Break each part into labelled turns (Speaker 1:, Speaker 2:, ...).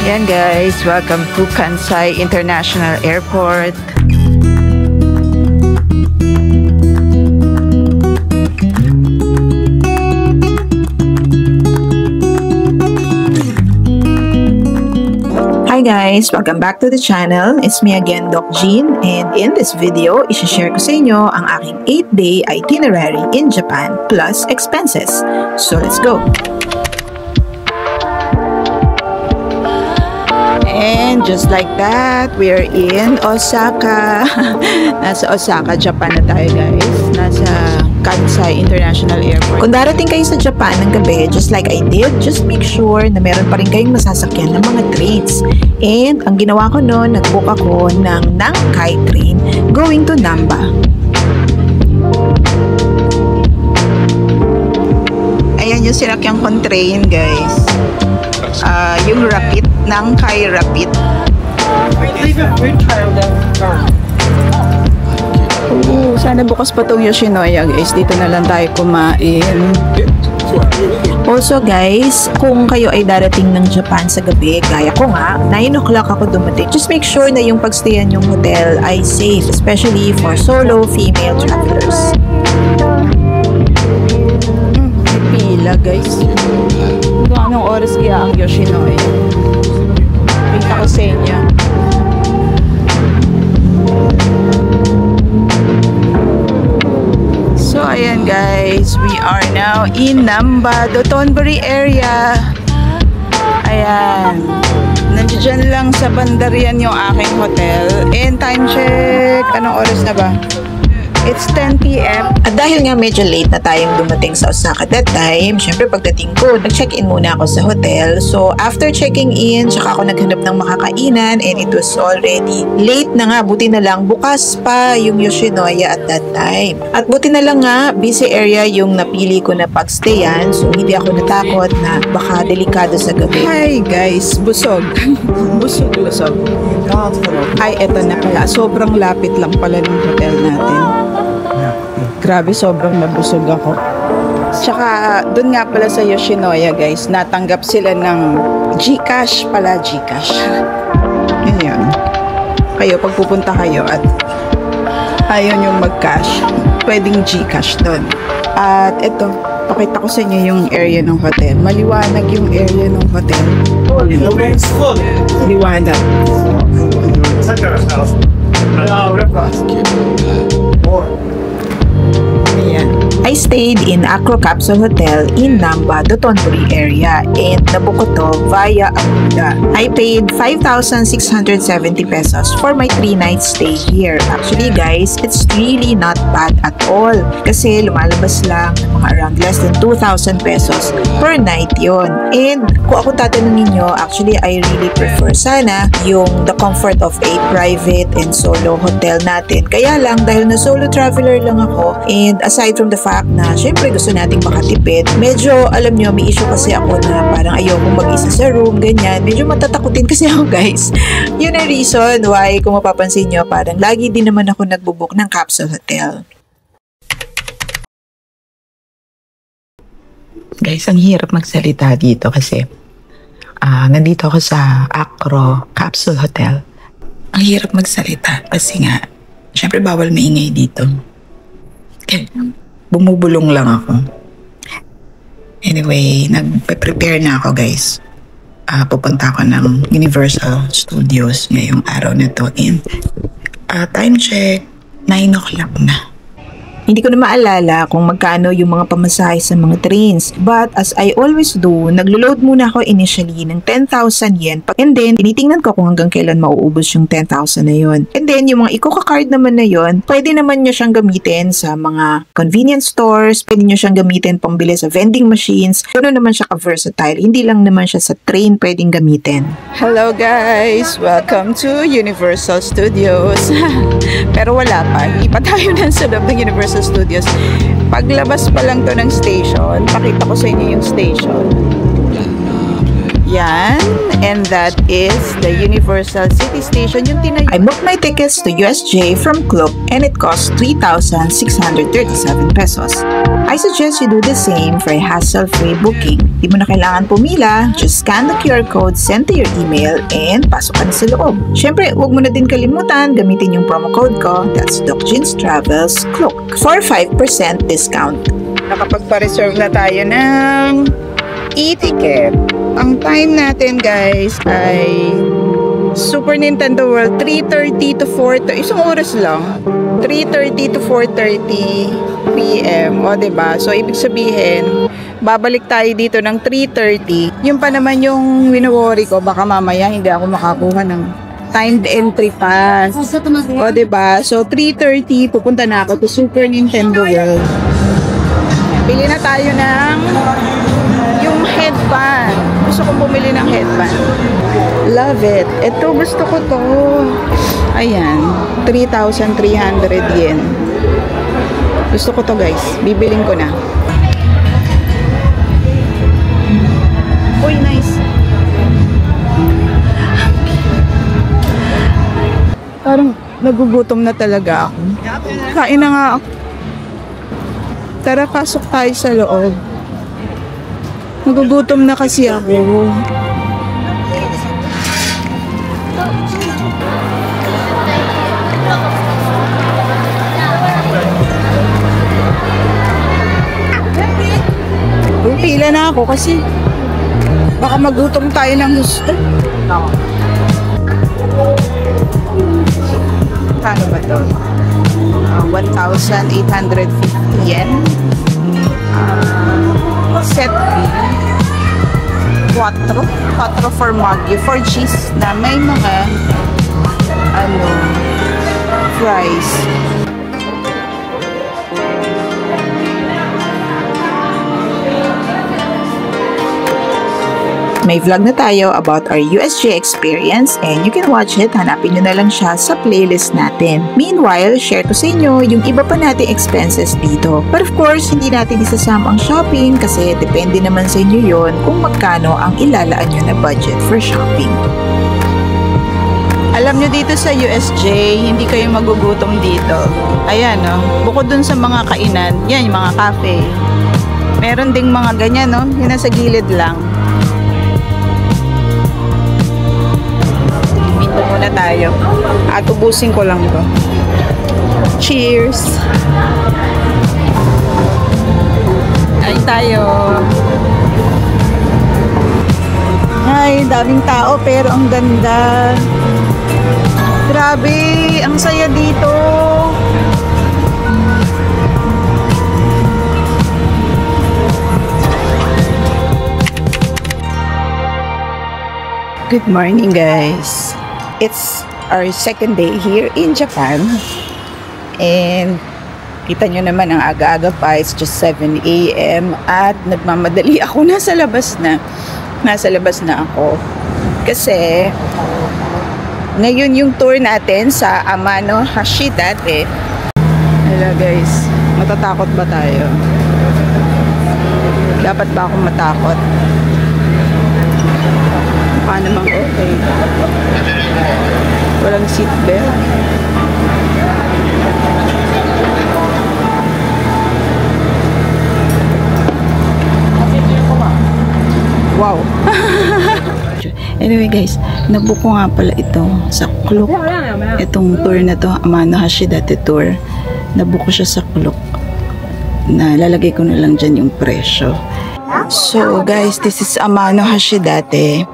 Speaker 1: Yan guys, welcome to Kansai International Airport.
Speaker 2: Hi guys! Welcome back to the channel. It's me again, Doc Jean, and in this video, isi-share ko sa inyo ang aking 8-day itinerary in Japan plus expenses. So let's go! And just like that, we're in Osaka. Nasa Osaka, Japan na tayo guys. Nasa Kansai International Airport. Kung darating kayo sa Japan ng gabi, just like I did, just make sure na meron pa rin kayong masasakyan ng mga trains. And ang ginawa ko noon, nag-book ako ng Nankai train going to Namba. Ayan yung sinakyan kong train guys. Yung Rapid, Nankai Rapid. Sana bukas pa tong Yoshinoya guys. Dito na lang tayo kumain. Also guys, kung kayo ay darating ng Japan sa gabi, gaya ko nga, 9 o'clock ako dumating. Just make sure na yung pagstayan yung hotel ay safe, especially for solo female travelers. Pila guys. Kung anong oras kaya ang Yoshinoya? Pinta ko sa inyo. So ayan guys, we are now in Namba, Dotonbori area. Ayan. Nandiyan lang sa bandarian yung aking hotel. And time check, anong oras na ba? It's 10 PM. At dahil nga medyo late na tayong dumating sa Osaka that time, syempre pagdating ko, nag-check-in muna ako sa hotel. So, after checking in, tsaka ako naghanap ng makakainan and it was already late na nga. Buti na lang, bukas pa yung Yoshinoya at that time. At buti na lang nga, busy area yung napili ko na pagstayan. So, hindi ako natakot na baka delikado sa gabi. Hi guys, busog. busog. Ay, eto na pala. Sobrang lapit lang pala ng hotel natin. Grabe, sobrang nabusog ako. Tsaka, dun nga pala sa Yoshinoya guys, natanggap sila ng GCash pala, GCash. Yun. Kayo, pag pupunta kayo at ayaw nyo mag-cash, pwedeng GCash dun. At ito, pakita ko sa inyo yung area ng hotel. Maliwanag yung area ng hotel. Liwanag. Ayan. I stayed in Acro Capsule Hotel in Namba, Dotonbori area, and nabook ko to via Agoda. I paid 5,670 pesos for my 3-night stay here. Actually guys, it's really not bad at all. Kasi lumalabas lang ng mga around less than 2,000 pesos per night yon. And kung ako tatanungin nyo, actually I really prefer sana yung the comfort of a private and solo hotel natin. Kaya lang, dahil na solo traveler lang ako, and aside from the fact na syempre gusto nating makatipid, medyo alam nyo, may issue kasi ako na parang ayokong mag-isa sa room, ganyan. Medyo matatakutin kasi ako guys. Yun ang reason why, kung mapapansin nyo, parang lagi din naman ako nagbubook ng capsule hotel. Guys, ang hirap magsalita dito kasi nandito ako sa Acro Capsule Hotel. Ang hirap magsalita kasi nga, syempre bawal maingay dito. Bumubulong lang ako. Anyway, nagpe-prepare na ako guys. Pupunta ako ng Universal Studios ngayong araw na to. And time check, 9 o'clock na. Hindi ko na maalala kung magkano yung mga pamasahe sa mga trains. But as I always do, naglo-load muna ako initially ng 10,000 yen. And then, tinitingnan ko kung hanggang kailan mauubos yung 10,000 na yun. And then, yung mga Ikoka card naman na yun, pwede naman nyo siyang gamitin sa mga convenience stores. Pwede nyo siyang gamitin pambili sa vending machines. Ganoon naman siya ka-versatile. Hindi lang naman siya sa train pwedeng gamitin. Hello guys! Welcome to Universal Studios. Pero wala pa. Hindi pa tayo nasa loob ng Universal Studios. Paglabas pa lang to ng station, pakita ko sa inyo yung station. Yan. And that is the Universal City Station. Yung
Speaker 3: I booked my tickets to USJ from Klook and it cost 3,637 pesos. I suggest you do the same for a hassle-free booking. Di mo na kailangan pumila, just scan the QR code sent to your email and pasok ka na sa loob. Syempre, huwag mo na din kalimutan, gamitin yung promo code ko, that's DocJeansTravels Klook for 5% discount.
Speaker 2: Nakapagpa-reserve na tayo ng e-ticket. Ang time natin guys ay Super Nintendo World 3:30 to 4:30, isang oras lang, 3:30 to 4:30 PM, o diba? So ibig sabihin babalik tayo dito ng 3:30. Yun pa naman yung wino-worry ko, baka mamaya hindi ako makakuha ng timed entry pass, o diba? So 3:30 pupunta na ako to Super Nintendo World. Bili na tayo ng yung headband. Gusto kong bumili ng headband. Love it. Ito, gusto ko to. Ayan. 3,300 yen. Gusto ko to guys. Bibiling ko na. Uy, nice. Parang nagugutom na talaga ako. Kain na nga ako. Tara, pasok tayo sa loob. Nagugutom na kasi ako. Pila na ako kasi baka magutom tayo ng gusto. Paano ba ito? 1,850 yen. Set B. 4 for Maggi. 4 cheese na may mga fries.
Speaker 3: May vlog na tayo about our USJ experience and you can watch it. Hanapin nyo na lang siya sa playlist natin. Meanwhile, share ko sa inyo yung iba pa nating expenses dito. But of course, hindi natin isasama ang shopping kasi depende naman sa inyo yon kung magkano ang ilalaan nyo na budget for shopping.
Speaker 2: Alam nyo dito sa USJ, hindi kayo magugutom dito. Ayan, no? Bukod dun sa mga kainan, yan, yung mga cafe. Meron ding mga ganyan, no? Yung nasa gilid lang. Minto muna tayo. At ubusin ko lang to. Cheers! Kain tayo. Ay, daming tao pero ang ganda. Grabe, ang saya dito. Good morning, guys. It's our second day here in Japan. And kita nyo naman ang aga-aga pa. It's just 7 AM at nagmamadali ako. Nasa labas na ako. Kasi ngayon yung tour natin sa Amano Hashidate. Hello guys, matatakot ba tayo? Dapat ba akong matakot? Mukha namang okay. Walang seatbelt. Wow. Anyway guys, nabook ko nga pala ito sa Klook. Itong tour na to, Amano Hashidate Tour. Nabook ko siya sa Klook. Nalalagay ko na lang dyan yung presyo. So guys, this is Amano Hashidate.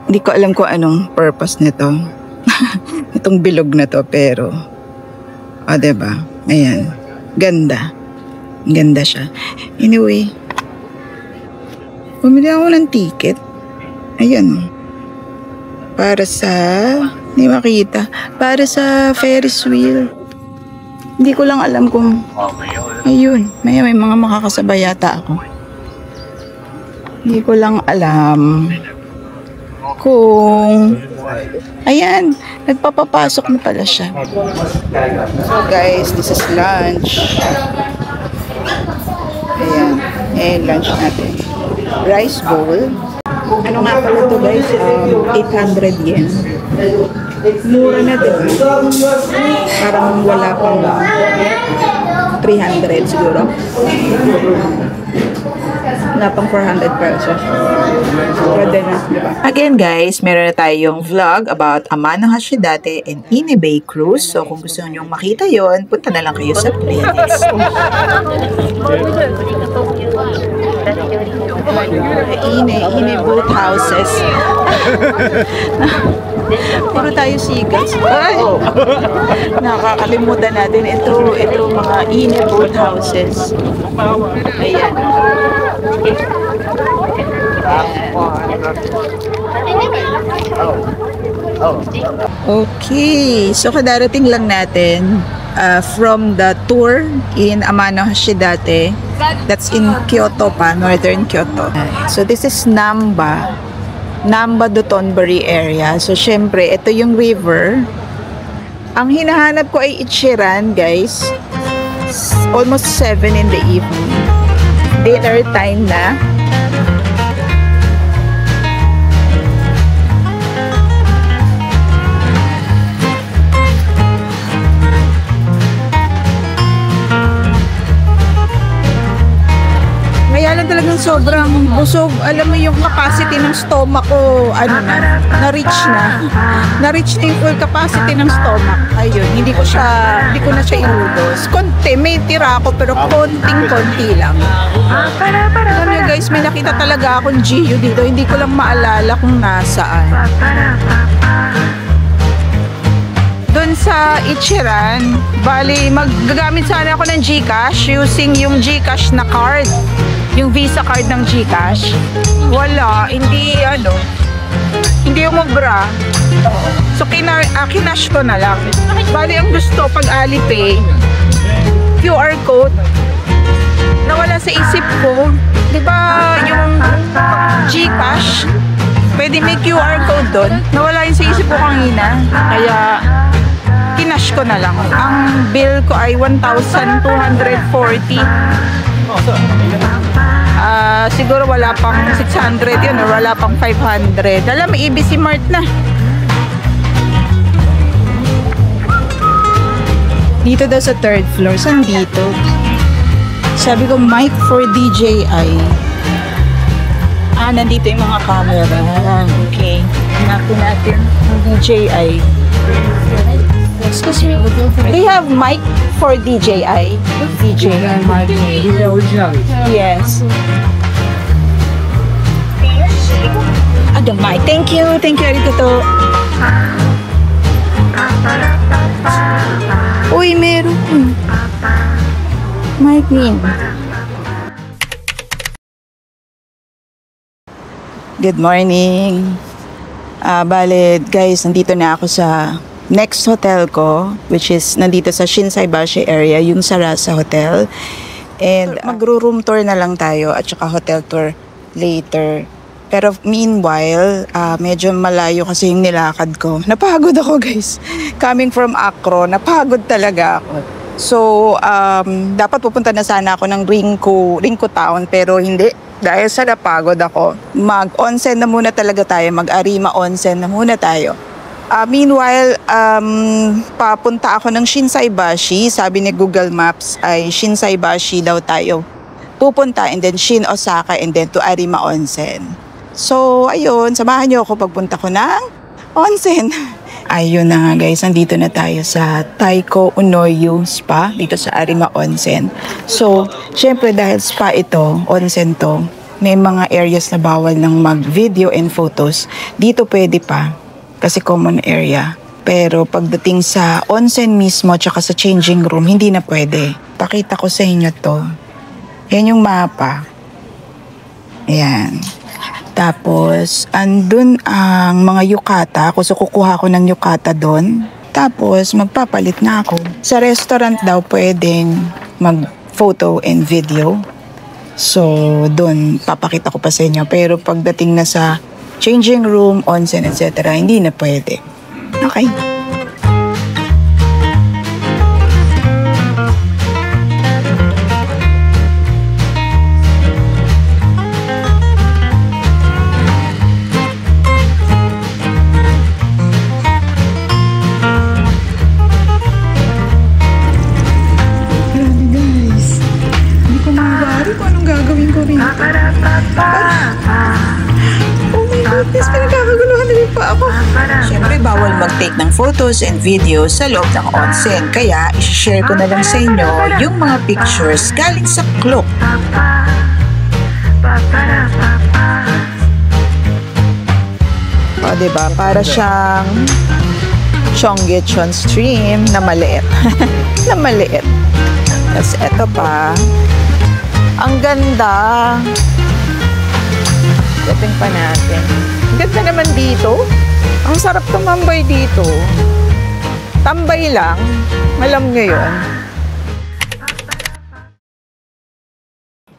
Speaker 2: Hindi ko alam kung anong purpose nito. Itong bilog na to, pero diba? Ayan. Ganda. Ganda siya. Anyway, bumili ako ng ticket. Ayan. Para sa, hindi makita, para sa Ferris wheel. Hindi ko lang alam kung, ayun, may mga makakasabay yata ako. Hindi ko lang alam kung, ayan, nagpapapasok na pala siya. So guys, this is lunch. Ayan, lunch natin. rice bowl. Ano nga pala ito guys? 800 yen. Mura na din. Parang wala pang 300 siguro. Wala pang 400 pesos. Pwede na, diba?
Speaker 3: Again guys, meron na tayong vlog about Amano Hashidate and Ine Bay Cruise. So kung gusto nyo makita yon, punta na lang kayo sa playlist.
Speaker 2: Ine boat houses. Puro tayo seagulls. Ay! Nakakalimutan natin. Ito mga Ine boat houses. Ayan. Okay, so kadarating lang natin from the tour in Amano Hashidate. That's in Kyoto pa, northern Kyoto. So this is Namba Dotonbori area. So syempre, ito yung river. Ang hinahanap ko ay Ichiran, guys. Almost 7 in the evening. Dinner time na. Talagang sobrang busog. Alam mo yung capacity ng stomach ko, na-reach na. Na-reach na yung full capacity ng stomach. Ayun, hindi ko na siya inudos. Konti, may tira ako pero konting-konti lang. Alam nyo guys, may nakita talaga akong Gio dito. Hindi ko lang maalala kung nasaan. Doon sa Ichiran, bali, magagamit sana ako ng GCash using yung GCash na card. Yung Visa card ng GCash. Wala, hindi umubra. So, kinash ko na lang. Bali, ang gusto, pag Alipay, QR code, nawala sa isip ko. Diba, yung GCash, pwede may QR code doon. Nawala yun sa isip ko kanina. Kaya, kinash ko na lang. Ang bill ko ay 1,240. Siguro wala pang 600 yun or wala pang 500. Alam, may ABC Mart na. Dito daw sa 3rd floor. Saan dito? Sabi ko, mic for DJI. Nandito yung mga camera. Okay. Hanapin natin yung DJI. Excuse me. Do you have mic for DJI? DJI. Yes. The mic. Thank you. Thank you, arigato. Uy, meron. Mic min. Good morning. Bale, guys, nandito na ako sa next hotel ko, which is nandito sa Shinsaibashi area, yung Sarasa Hotel. And magro-room tour na lang tayo at saka hotel tour later. Pero meanwhile, medyo malayo kasi yung nilakad ko. Napagod ako guys. Coming from Acro, napagod talaga ako. So, dapat pupunta na sana ako ng Rinko Town, pero hindi. Dahil sa napagod ako, mag-onsen na muna talaga tayo, mag-Arima onsen na muna tayo. Meanwhile, papunta ako ng Shinsaibashi. Sabi ni Google Maps ay Shinsaibashi daw tayo pupunta, and then Shin Osaka, and then to Arima Onsen. So, ayun, samahan niyo ako pagpunta ko ng onsen. Ayun na nga guys, nandito na tayo sa Taiko Unoyu Spa, dito sa Arima Onsen. So, syempre dahil spa ito, onsen to, may mga areas na bawal ng mag-video and photos. Dito pwede pa, kasi common area. Pero pagdating sa onsen mismo, tsaka sa changing room, hindi na pwede. Pakita ko sa inyo to. Yan yung mapa. Ayan. Tapos, andun ang mga yukata. So, kukuha ko ng yukata doon. Tapos, magpapalit na ako. Sa restaurant daw, pwedeng mag-photo and video. So, doon, papakita ko pa sa inyo. Pero pagdating na sa changing room, onsen, etc., hindi na pwede. Okay. Nakakaguluhan na rin pa ako.
Speaker 3: Siyempre, bawal mag-take ng photos and videos sa loob ng onsen. Kaya, isi-share ko na lang sa inyo yung mga pictures galing sa Klook.
Speaker 2: O, diba? Para siyang Cheonggyecheon stream na maliit. Na maliit. Tapos, eto pa. Ang ganda. Dating pa natin. Ang ganda naman dito. Ang sarap tumambay dito. Tambay lang. Alam nyo yun.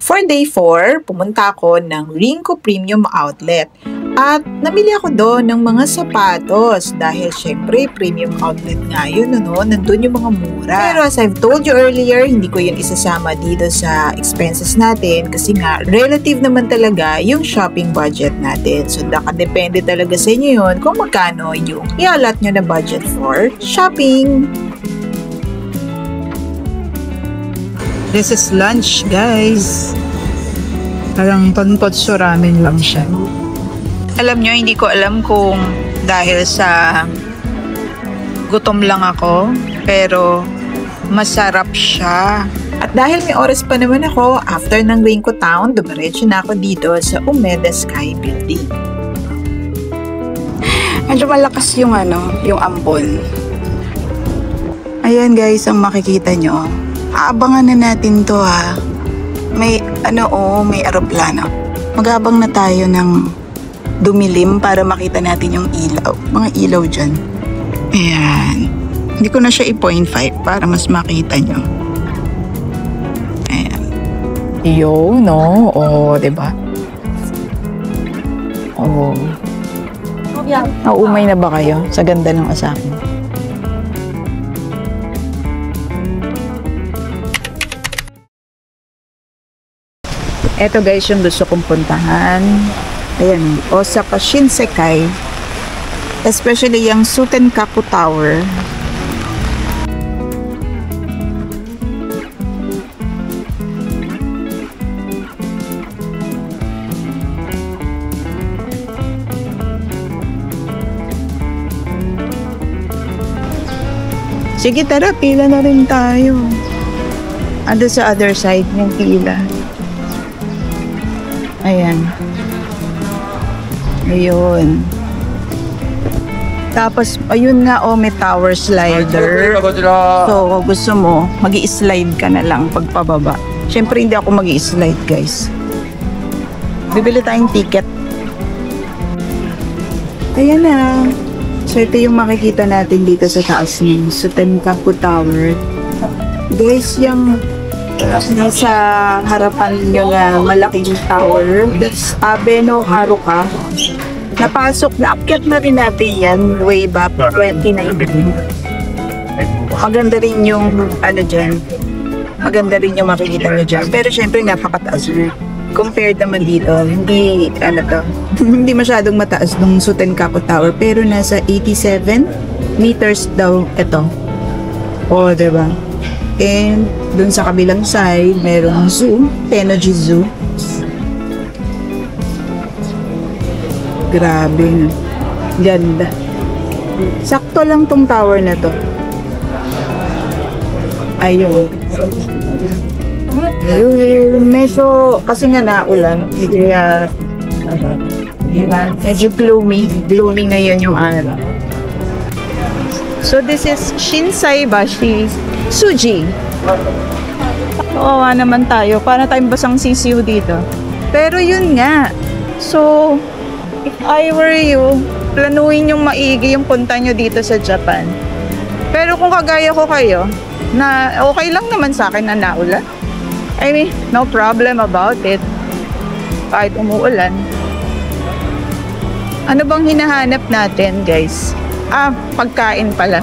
Speaker 3: For day 4, pumunta ako ng Rinko Premium Outlet. At namili ako doon ng mga sapatos dahil syempre premium outlet nga yun, nandun yung mga mura. Pero as I've told you earlier, hindi ko yun isasama dito sa expenses natin kasi nga relative naman talaga yung shopping budget natin. So nakadepende talaga sa inyo yun kung magkano yung ialat nyo na budget for shopping.
Speaker 2: This is lunch, guys. Parang tonkotsu ramen lang siya. Alam nyo, hindi ko alam kung dahil sa gutom lang ako, pero masarap siya.
Speaker 3: At dahil may oras pa naman ako, after ng Rinko Town, dumiretso na ako dito sa Umeda Sky Building.
Speaker 2: Medyo malakas yung yung ampon. Ayan guys, ang makikita nyo. Aabangan na natin to ha. May may aeroplano. Mag-aabang na tayo ng dumilim para makita natin yung ilaw. Mga ilaw dyan. Ayan. Hindi ko na siya i-0.5 para mas makita nyo. Ayan. Yo, no? Oo, diba? Oo. Naumay na ba kayo sa ganda ng asakin? Eto guys yung gusto kong puntahan. Ayan, Osaka Shinsekai. Especially yung Sutenkaku Tower. Sige, tara, pila na rin tayo. Ando sa other side ng pila. Ayan. Ayun. Tapos, ayun nga, may tower slider. So, kung gusto mo, mag-i-slide ka na lang pagpababa. Siyempre, hindi ako mag-i-slide, guys. Bibili tayong ticket. Ayan na. So, ito yung makikita natin dito sa taas ng Sutenkaku Tower. Guys, yung nasa harapan yung malaking tower. That's Abeno Haruka. Napasok, naakyat na rin natin yan way back 2019. Maganda rin yung dyan. Maganda rin yung makikita nyo dyan. Pero syempre napakataas. Compared naman dito, hindi, hindi masyadong mataas nung Sutenkaku Tower. Pero nasa 87 meters daw ito. O, diba? And dun sa kabilang side, merong zoo, Tennoji Zoo. Grabe. Ganda. Sakto lang tong tower na to. Ayun. Medyo, kasi nga naulan. Kaya, medyo gloomy. Gloomy ngayon yung araw. So this is Shinsaibashi Suji. Oo naman tayo. Para tayong basang sisiw dito. Pero yun nga. So, if I were you, planuhin yung maigi yung punta nyo dito sa Japan. Pero kung kagaya ko kayo, na okay lang naman sa akin na naulan. I mean, no problem about it. Kahit umuulan. Ano bang hinahanap natin, guys? Pagkain pala.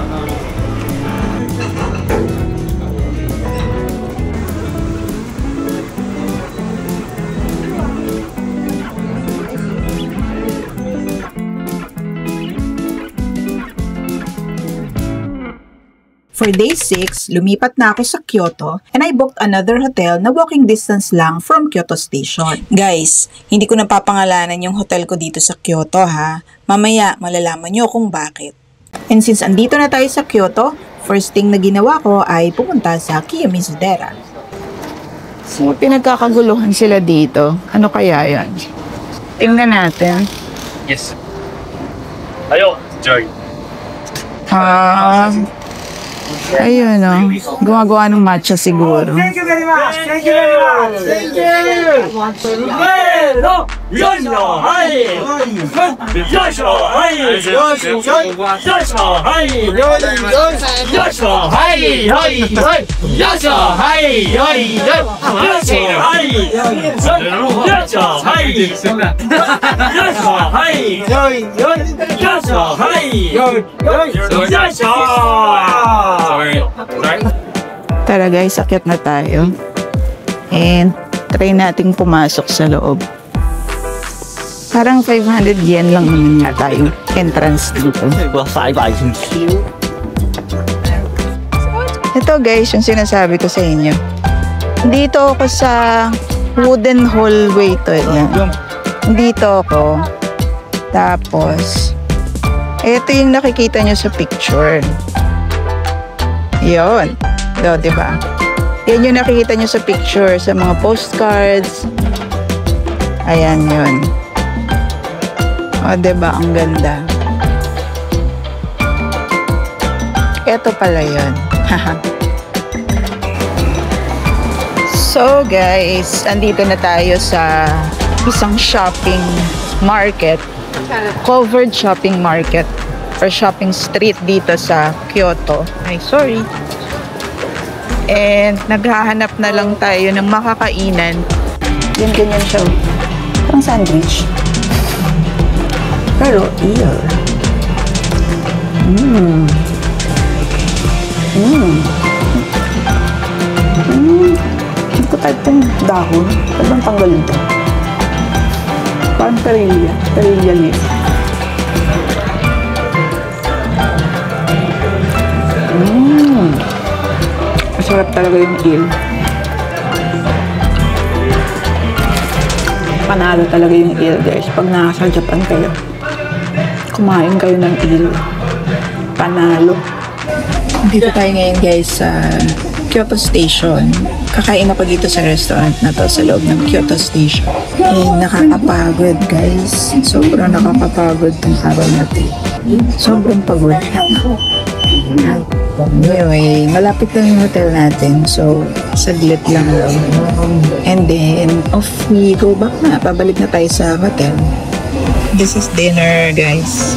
Speaker 3: For day 6, lumipat na ako sa Kyoto and I booked another hotel na walking distance lang from Kyoto Station. Guys, hindi ko napapangalanan yung hotel ko dito sa Kyoto ha. Mamaya malalaman nyo kung bakit. And since andito na tayo sa Kyoto, first thing na ginawa ko ay pumunta sa Kiyomizu-dera.
Speaker 1: So, pinagkakaguluhan sila dito. Ano kaya yan? Tingnan natin.
Speaker 4: Yes. Ayo, Joy.
Speaker 1: Ayun o. Gumagawa ng matcha siguro.
Speaker 4: Thank you very much. Thank you very much. Thank you. Yoshio, hi. Yoshio, hi. Yoshio, hi. Yoshio, hi. Yoshio, hi. Yoshio, hi. Yoshio, hi. Yoshio, hi. Yoshio, hi. Yoshio.
Speaker 1: Tara guys, akyat na tayo. And try nating pumasok sa loob. Parang 500 yen lang naman nga tayo entrance dito. Ito guys, yung sinasabi ko sa inyo. Dito ako sa wooden hallway to. Yan. Dito ako. Tapos, ito yung nakikita nyo sa picture. Yun. Do, diba? Yan yung nakikita nyo sa picture, sa mga postcards. Ayan yun. O, diba? Ang ganda. Ito pala yun. So, guys, andito na tayo sa isang shopping market. Covered shopping market. Or shopping street dito sa Kyoto. Ay, sorry. And naghahanap na lang tayo ng makakainan. Ganyan siya. Parang sandwich. Pero, ew. Hindi ko type ng dahon. Pwede bang tanggalin to? Parang perilya. Perilya leaf. Masarap talaga yung eel. Panalo talaga yung eel, guys. Pag nasa Japan kayo, kumain kayo ng eel. Panalo. Dito tayo ngayon, guys, sa Kyoto Station. Kakain ako dito sa restaurant na to sa loob ng Kyoto Station. Nakakapagod, guys. Sobrang nakakapagod tong araw na to. Sobrang pagod. Anyway, malapit lang yung hotel natin. So, saglit lang lang. And then, off we go back na. Pabalik na tayo sa hotel. This is dinner, guys.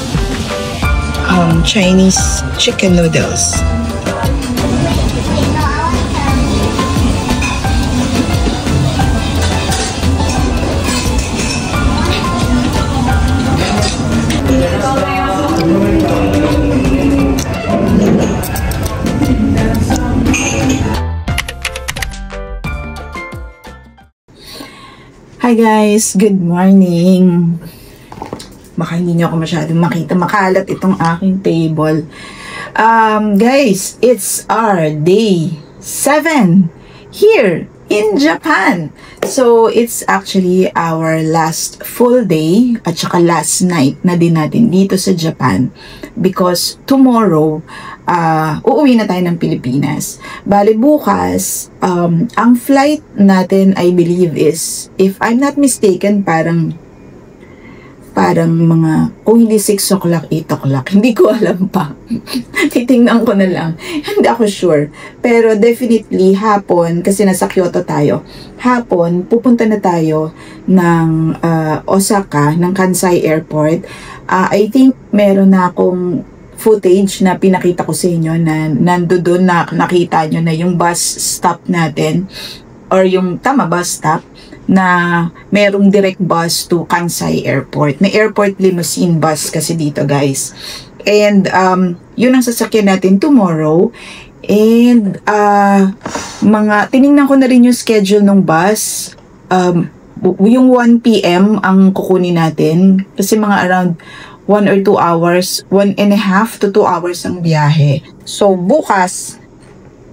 Speaker 1: Chinese chicken noodles. Hi guys, good morning. Baka hindi niyo ako masyadong makita, makalat itong aking table. Guys, it's our day 7 here in Japan. So, it's actually our last full day at saka last night na din natin dito sa Japan. Because tomorrow, uuwi na tayo ng Pilipinas. Bale bukas, ang flight natin, I believe is, if I'm not mistaken, parang mga, kung hindi 6 o'clock, 8 o'clock. Hindi ko alam pa. Titingnan ko na lang. Hindi ako sure. Pero definitely, hapon, kasi nasa Kyoto tayo, hapon, pupunta na tayo ng Osaka, ng Kansai Airport. I think meron na akong footage na pinakita ko sa inyo na nandoon na nakita nyo na yung bus stop natin, or yung bus stop, na merong direct bus to Kansai Airport. May airport limousine bus kasi dito, guys. And yun ang sasakyan natin tomorrow. And tiningnan ko na rin yung schedule ng bus. Yung 1 PM ang kukunin natin. Kasi mga around 1 or 2 hours, 1.5 to 2 hours ang biyahe. So, bukas,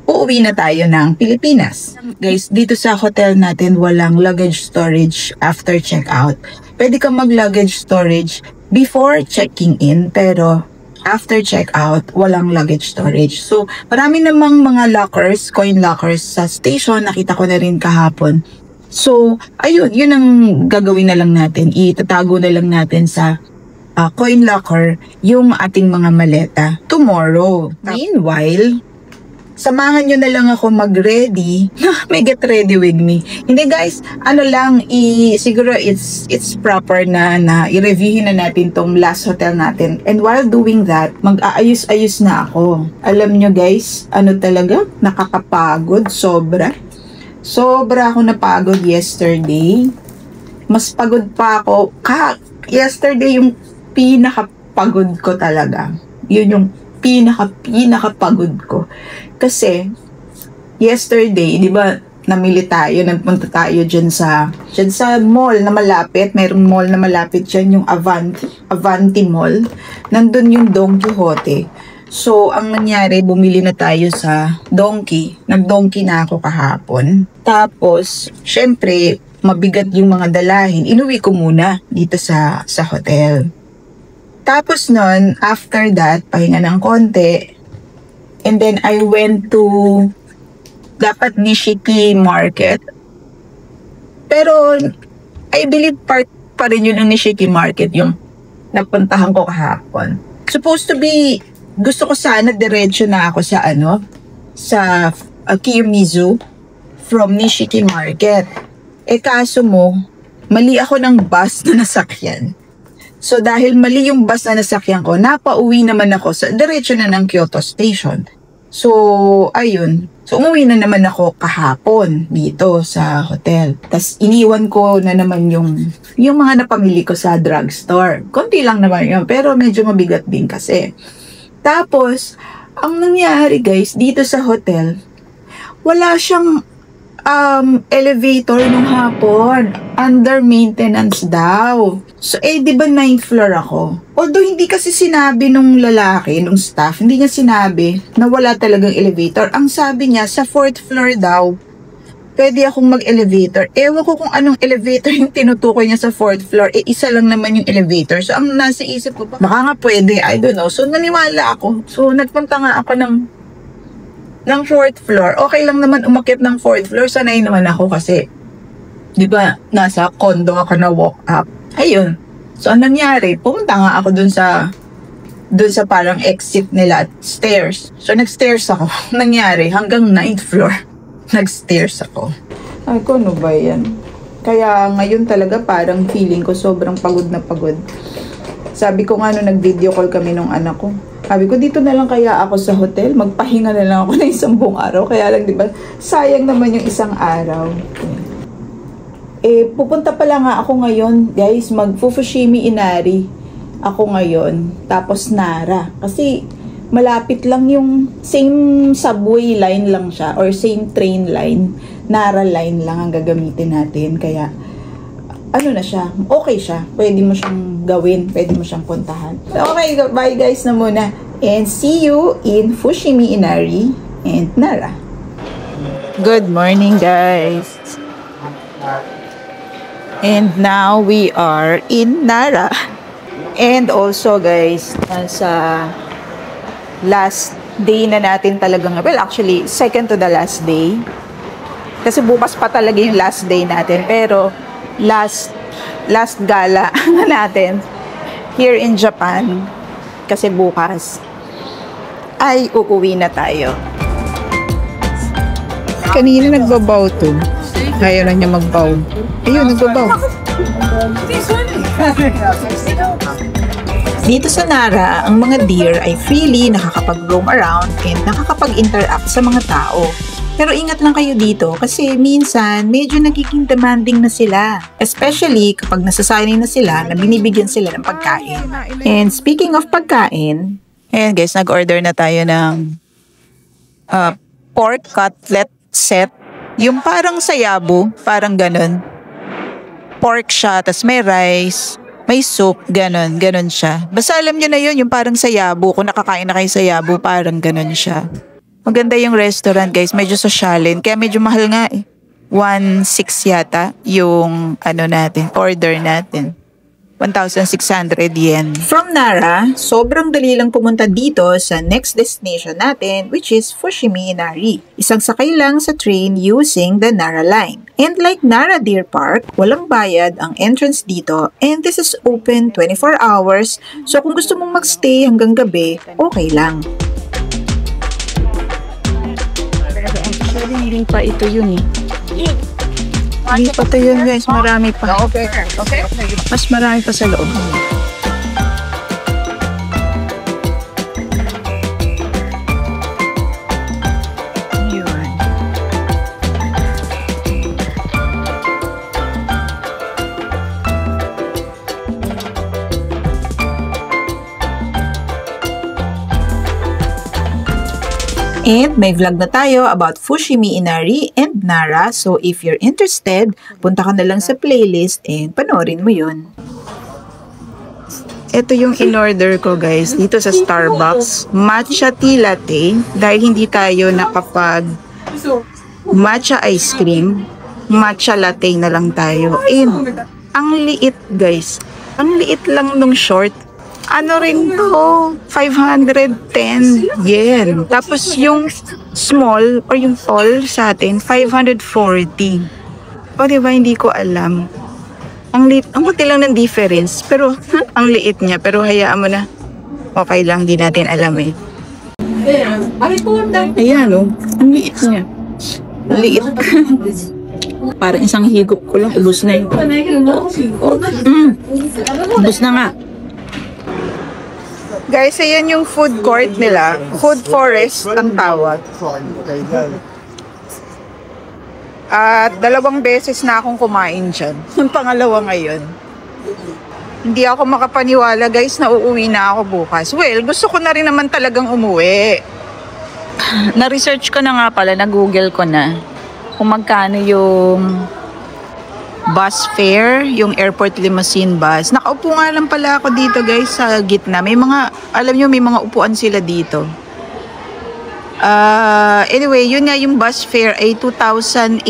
Speaker 1: uuwi na tayo ng Pilipinas. Guys, dito sa hotel natin, walang luggage storage after check-out. Pwede kang mag-luggage storage before checking in, pero after check-out, walang luggage storage. So, marami namang mga lockers, coin lockers sa station. Nakita ko na rin kahapon. So, ayun, yun ang gagawin na lang natin. Itatago na lang natin sa coin locker yung ating mga maleta tomorrow. Meanwhile, samahan nyo na lang ako mag-ready. May get ready with me. Hindi guys, ano lang, siguro it's proper na i-reviewin na natin tong last hotel natin. And while doing that, mag-aayos-ayos na ako. Alam nyo guys, ano talaga? Nakakapagod, sobra. Sobra ako napagod yesterday. Mas pagod pa ako. Yesterday yung pinakapagod ko talaga. Yun yung pinakapagod ko. Kasi, yesterday, di ba, namili tayo, nagpunta tayo dyan sa mall na malapit. Mayroong mall na malapit dyan, yung Avanti Mall. Nandun yung Don Quixote. So, ang nangyari, bumili na tayo sa Donkey. Nag-Donkey na ako kahapon. Tapos, syempre, mabigat yung mga dalahin. Inuwi ko muna dito sa hotel. Tapos nun, after that, pahinga ng konti. And then, I went to dapat Nishiki Market. Pero, I believe part pa rin yun ng Nishiki Market, yung napuntahan ko kahapon. Supposed to be, gusto ko sana diretso na ako sa Kiyomizu from Nishiki Market. Kaso mo, mali ako ng bus na nasakyan. So, dahil mali yung bus na nasakyan ko, napauwi naman ako sa diretso na ng Kyoto Station. So, ayun. So, umuwi na naman ako kahapon dito sa hotel. Tapos, iniwan ko na naman yung mga napamili ko sa drugstore. Konti lang naman yun, pero medyo mabigat din kasi. Tapos, ang nangyari guys, dito sa hotel, wala siyang elevator nung hapon. Under maintenance daw. So, di ba 9th floor ako? Although, hindi kasi sinabi nung lalaki, nung staff, hindi niya sinabi na wala talagang elevator. Ang sabi niya, sa 4th floor daw, pwede akong mag-elevator. Ewan ko kung anong elevator yung tinutukoy niya sa 4th floor. Isa lang naman yung elevator. So, ang nasa isip ko, baka nga pwede, I don't know. So, naniwala ako. So, nagpunta nga ako ng 4th floor. Okay lang naman umakyat ng 4th floor. Sanay naman ako kasi, di ba, nasa condo ako na walk up. Ayun. So, ang nangyari, pumunta nga ako dun sa parang exit nila at stairs. So, nag-stairs ako. Nangyari, hanggang 9th floor, nag-stairs ako. Ay, ko, ano ba yan? Kaya ngayon talaga parang feeling ko sobrang pagod na pagod. Sabi ko nga nung nag-video call kami nung anak ko, sabi ko, dito na lang kaya ako sa hotel, magpahinga na lang ako ng isang buong araw. Kaya lang, di ba, sayang naman yung isang araw. Pupunta pala nga ako ngayon, guys, mag-Fukushima Inari ako ngayon, tapos Nara. Kasi, malapit lang yung same subway line lang siya, or same train line, Nara line lang ang gagamitin natin. Kaya, ano na siya, okay siya. Pwede mo siyang gawin, pwede mo siyang puntahan. Okay, bye guys na muna. And see you in Fukushima Inari and Nara.
Speaker 2: Good morning guys. And now we are in Nara. And also guys, sa last day na natin talagang, well actually, second to the last day. Kasi bukas pa talaga yung last day natin. Pero, last gala na natin here in Japan kasi bukas ay uuwi na tayo. Kanina nagbabaw to. Ayaw na niya magbaw. Ayun, nagbabaw.
Speaker 3: Dito sa Nara, ang mga deer ay freely nakakapag-roam around and nakakapag-interact sa mga tao. Pero ingat lang kayo dito kasi minsan medyo nagiging demanding na sila. Especially kapag nasasanay na sila na binibigyan sila ng pagkain. And speaking of pagkain,
Speaker 2: Ayan guys, nag-order na tayo ng pork cutlet set. Yung parang sayabu, parang ganun. Pork siya, tas may rice, May soup, ganon siya. Basta alam nyo na yun, yung parang sa Yabu. Kung nakakain na kayo sa Yabu, parang ganon siya. Maganda yung restaurant guys, medyo sosyalin. Kaya medyo mahal nga eh. 1,600 yata yung order natin. 1,600 yen.
Speaker 3: From Nara, sobrang dali lang pumunta dito sa next destination natin, which is Fushimi Inari. Isang sakay lang sa train using the Nara line. And like Nara Deer Park, walang bayad ang entrance dito, and this is open 24 hours, so kung gusto mong magstay hanggang gabi, okay lang.
Speaker 2: Actually, hindi pa ito yun eh. Hindi pa ito yun guys, marami pa. Okay. Mas marami pa sa loob.
Speaker 3: And may vlog na tayo about Fushimi Inari and Nara. So if you're interested, punta ka na lang sa playlist and panoorin mo yun.
Speaker 2: Ito yung in-order ko guys dito sa Starbucks. Matcha tea latte. Dahil hindi tayo nakapag matcha ice cream, matcha latte na lang tayo. And ang liit guys. Ang liit lang nung short. Ano rin to? 510 yen. Tapos yung small or yung tall sa atin, 540. O diba, hindi ko alam. Ang konti lang ng difference. Pero, ang liit niya. Pero hayaan mo na. Okay lang, di natin alam eh. Ayan o. Ang liit niya. Ang liit. Parang isang higop ko lang. Ubus na yun. Ubus na nga. Guys, ayan yung food court nila. Food forest ang tawag. At 2 beses na akong kumain dyan. Yung pangalawa ngayon. Hindi ako makapaniwala guys na uuwi na ako bukas. Well, gusto ko na rin naman talagang umuwi. Na-research ko na nga pala, na-google ko na kung magkano yung bus fare, yung airport limousine bus. Nakaupo nga lang pala ako dito guys sa gitna. May mga, alam nyo, may mga upuan sila dito. Anyway, yun nga yung bus fare ay 2,800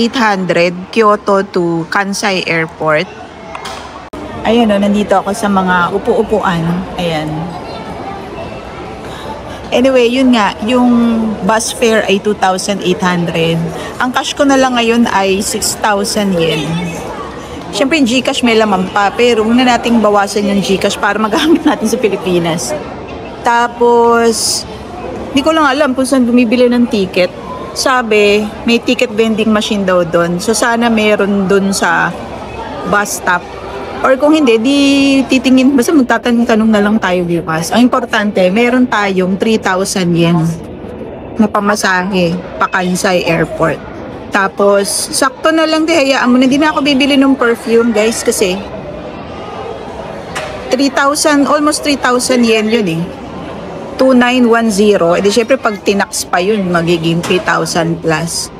Speaker 2: Kyoto to Kansai Airport. Ayan o, nandito ako sa mga upu-upuan. Ayan. Anyway, yun nga, yung bus fare ay 2,800. Ang cash ko na lang ngayon ay 6,000 yen. Siyempre yung Gcash may laman pa, pero huwag na nating bawasan yung Gcash para magamit natin sa Pilipinas. Tapos, hindi ko lang alam kung saan bumibili ng ticket. Sabi, may ticket vending machine daw doon. So sana meron doon sa bus stop. Or kung hindi, di titingin, basta magtatanong na lang tayo bukas. Ang importante, meron tayong 3,000 yen na pamasahe pa Kansai Airport. Tapos, sakto na lang, hayaan mo na. Hindi na ako bibili ng perfume, guys, kasi 3,000, almost 3,000 yen yun eh. 2,910. Edi syempre, pag tinax pa yun, magiging 3,000 plus.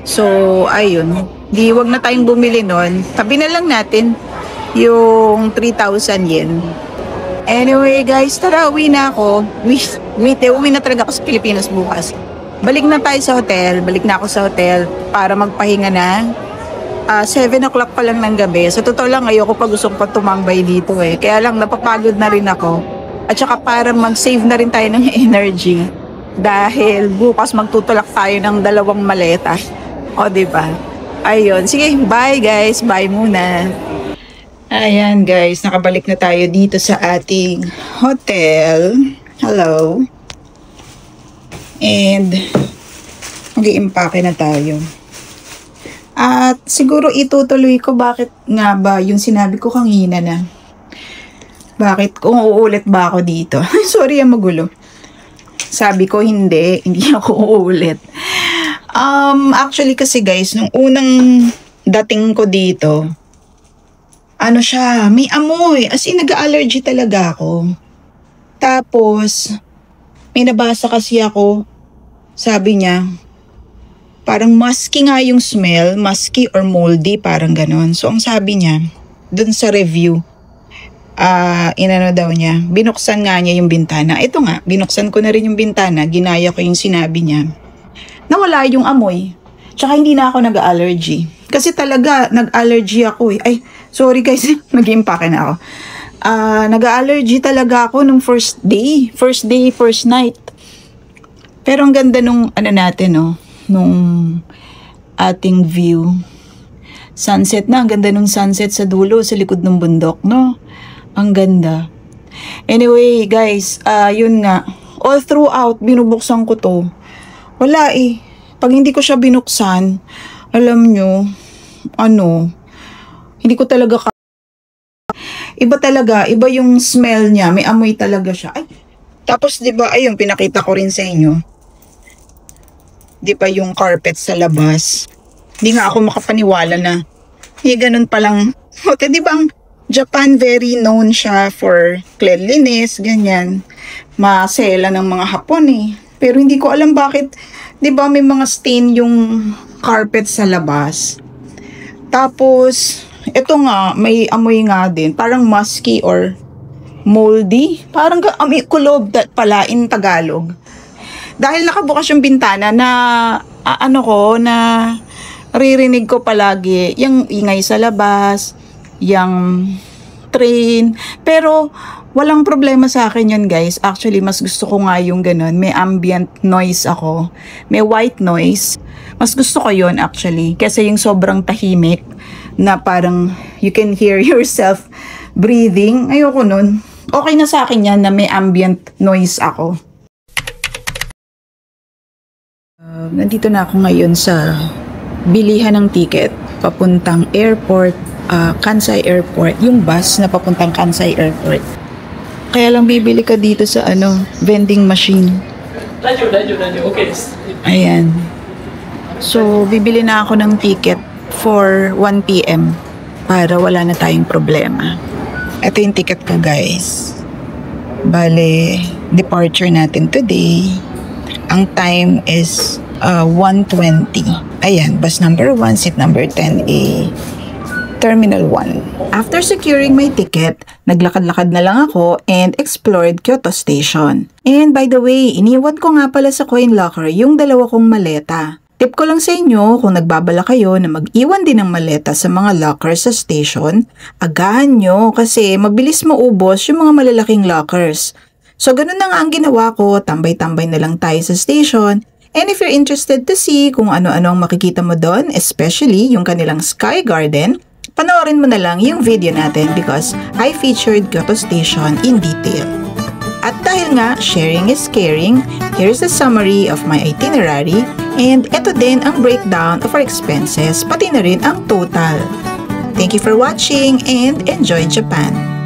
Speaker 2: So, ayun. Di, wag na tayong bumili nun. Tabi na lang natin yung 3,000 yen. Anyway, guys, tara, uwi na ako. Uwi na talaga ako sa Pilipinas bukas. Balik na tayo sa hotel. Balik na ako sa hotel para magpahinga na. 7 o'clock pa lang ng gabi. Sa totoo lang, ayoko pa gusto pa tumambay dito eh. Kaya lang, napapagod na rin ako. At saka para mag-save na rin tayo ng energy. Dahil bukas magtutulak tayo ng 2 maleta. O, diba? Ayun. Sige, bye guys. Bye muna. Ayan guys, nakabalik na tayo dito sa ating hotel. Hello. And mag-i-impake na tayo. At siguro itutuloy ko bakit nga ba yung sinabi ko kanina na bakit kung uulit ba ako dito. Sorry, magulo. Sabi ko hindi ako uulit. Actually kasi guys, nung unang dating ko dito, ano siya, may amoy. As in, nag-allergy talaga ako. Tapos, may nabasa kasi ako, sabi niya, parang musky nga yung smell, musky or moldy, parang ganon. So, ang sabi niya, dun sa review, inano daw niya, binuksan nga niya yung bintana. Ito nga, binuksan ko na rin yung bintana, ginaya ko yung sinabi niya. Nawala yung amoy. Tsaka hindi na ako nag-allergy. Kasi talaga, nag-allergy ako eh. Ay, sorry guys, nag-impake na ako. Nag-allergy talaga ako nung first day, first night. Pero ang ganda nung ano natin, no, nung ating view. Sunset na, ang ganda nung sunset sa dulo, sa likod ng bundok, no? Ang ganda. Anyway, guys, yun nga. All throughout, binubuksan ko to. Wala eh. Pag hindi ko siya binuksan, alam nyo, hindi ko talaga iba talaga, iba yung smell niya, may amoy talaga siya. Ay, tapos 'di ba, ayun pinakita ko rin sa inyo. 'Di ba yung carpet sa labas? Hindi nga ako makapaniwala na ganun palang. Okay, 'di ba ang Japan very known siya for cleanliness, ganyan. Masela ng mga Hapon eh. Pero hindi ko alam bakit, 'di ba may mga stain yung carpet sa labas. Tapos ito nga, may amoy nga din. Parang musky or moldy. Parang kulob pala in Tagalog. Dahil nakabukas yung bintana na, na ririnig ko palagi yung ingay sa labas, yung train. Pero walang problema sa akin yun guys. Actually, mas gusto ko nga yung ganun. May ambient noise ako. May white noise. Mas gusto ko yun actually. Kasi yung sobrang tahimik na parang you can hear yourself breathing. Ayoko nun. Okay na sa akin yan na may ambient noise ako. Nandito na ako ngayon sa bilihan ng ticket papuntang airport, Kansai Airport. Yung bus na papuntang Kansai Airport. Kaya lang bibili ka dito sa vending machine.
Speaker 4: Okay.
Speaker 2: Ayan. So, bibili na ako ng ticket for 1 p.m. para wala na tayong problema. Ito yung ticket ko guys. Bale, departure natin today. Ang time is 1:20. Ayan, bus number 1, seat number 10A, Terminal 1. After securing my ticket, naglakad-lakad na lang ako and explored Kyoto Station. And by the way, iniwan ko nga pala sa coin locker yung 2 kong maleta. Tip ko lang sa inyo, kung nagbabala kayo na mag-iwan din ng maleta sa mga lockers sa station, agahan nyo kasi mabilis maubos yung mga malalaking lockers. So ganun na nga ang ginawa ko, tambay-tambay na lang tayo sa station. And if you're interested to see kung ano-ano ang makikita mo doon, especially yung kanilang Sky Garden, panoorin mo na lang yung video natin because I featured Kyoto Station in detail. At dahil nga, sharing is caring, here's the summary of my itinerary and ito din ang breakdown of our expenses, pati na rin ang total. Thank you for watching and enjoy Japan!